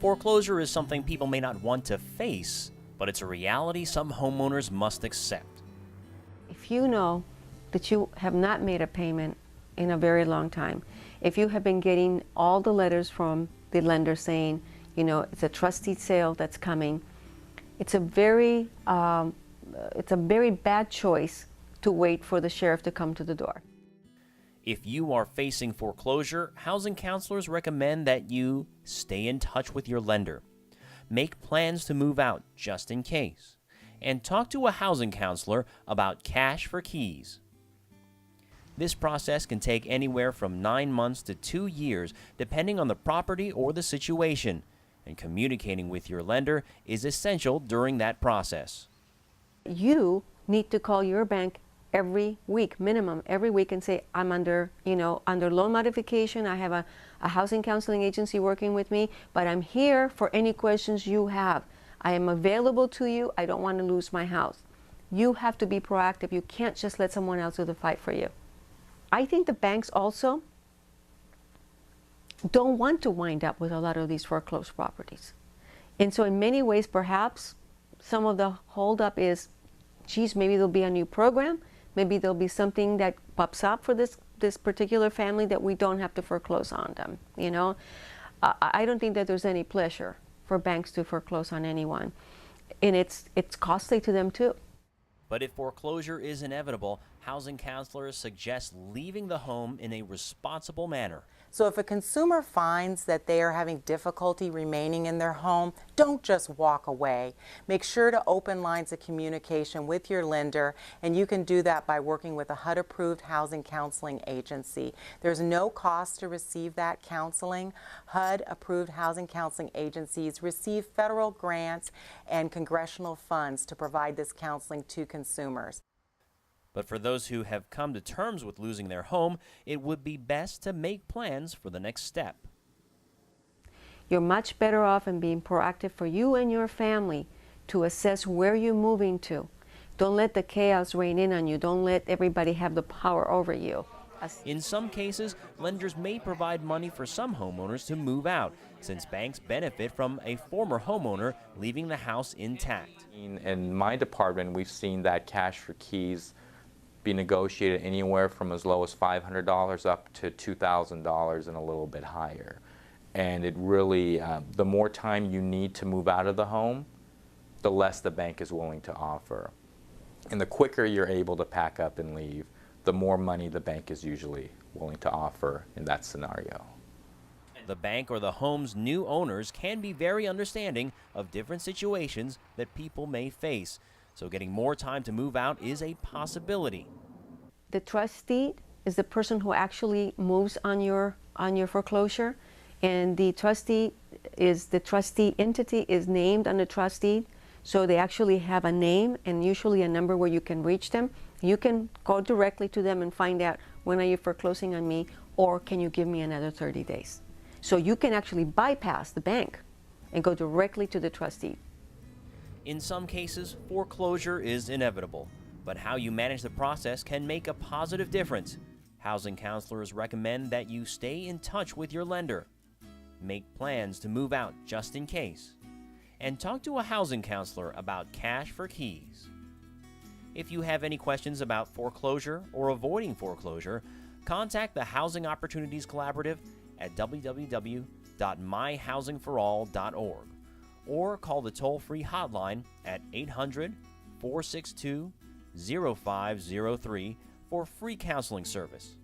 Foreclosure is something people may not want to face, but it's a reality some homeowners must accept. If you know that you have not made a payment in a very long time, if you have been getting all the letters from the lender saying, you know, it's a trustee sale that's coming, it's a very bad choice to wait for the sheriff to come to the door. If you are facing foreclosure, housing counselors recommend that you stay in touch with your lender, make plans to move out just in case, and talk to a housing counselor about cash for keys. This process can take anywhere from 9 months to 2 years, depending on the property or the situation, and communicating with your lender is essential during that process. You need to call your bank every week, minimum every week, and say, I'm under loan modification. I have a housing counseling agency working with me, but I'm here for any questions you have. I am available to you. I don't want to lose my house. You have to be proactive. You can't just let someone else do the fight for you. I think the banks also don't want to wind up with a lot of these foreclosed properties. And so in many ways, perhaps some of the holdup is, geez, maybe there'll be a new program. Maybe there'll be something that pops up for this particular family that we don't have to foreclose on them, you know. I don't think that there's any pleasure for banks to foreclose on anyone. And it's costly to them too. But if foreclosure is inevitable, housing counselors suggest leaving the home in a responsible manner. So if a consumer finds that they are having difficulty remaining in their home, don't just walk away. Make sure to open lines of communication with your lender, and you can do that by working with a HUD-approved housing counseling agency. There's no cost to receive that counseling. HUD-approved housing counseling agencies receive federal grants and congressional funds to provide this counseling to consumers. But for those who have come to terms with losing their home, it would be best to make plans for the next step. You're much better off in being proactive for you and your family to assess where you're moving to. Don't let the chaos reign in on you. Don't let everybody have the power over you. In some cases, lenders may provide money for some homeowners to move out, since banks benefit from a former homeowner leaving the house intact. In my department, we've seen that cash for keys be negotiated anywhere from as low as $500 up to $2,000 and a little bit higher. And it really, the more time you need to move out of the home, the less the bank is willing to offer. And the quicker you're able to pack up and leave, the more money the bank is usually willing to offer in that scenario. The bank or the home's new owners can be very understanding of different situations that people may face. So getting more time to move out is a possibility. The trustee is the person who actually moves on your foreclosure, and the trustee entity is named on the trustee, so they actually have a name and usually a number where you can reach them. You can go directly to them and find out, when are you foreclosing on me, or can you give me another 30 days? So you can actually bypass the bank and go directly to the trustee. In some cases, foreclosure is inevitable, but how you manage the process can make a positive difference. Housing counselors recommend that you stay in touch with your lender, make plans to move out just in case, and talk to a housing counselor about cash for keys. If you have any questions about foreclosure or avoiding foreclosure, contact the Housing Opportunities Collaborative at www.myhousingforall.org. or call the toll-free hotline at 800-462-0503 for free counseling service.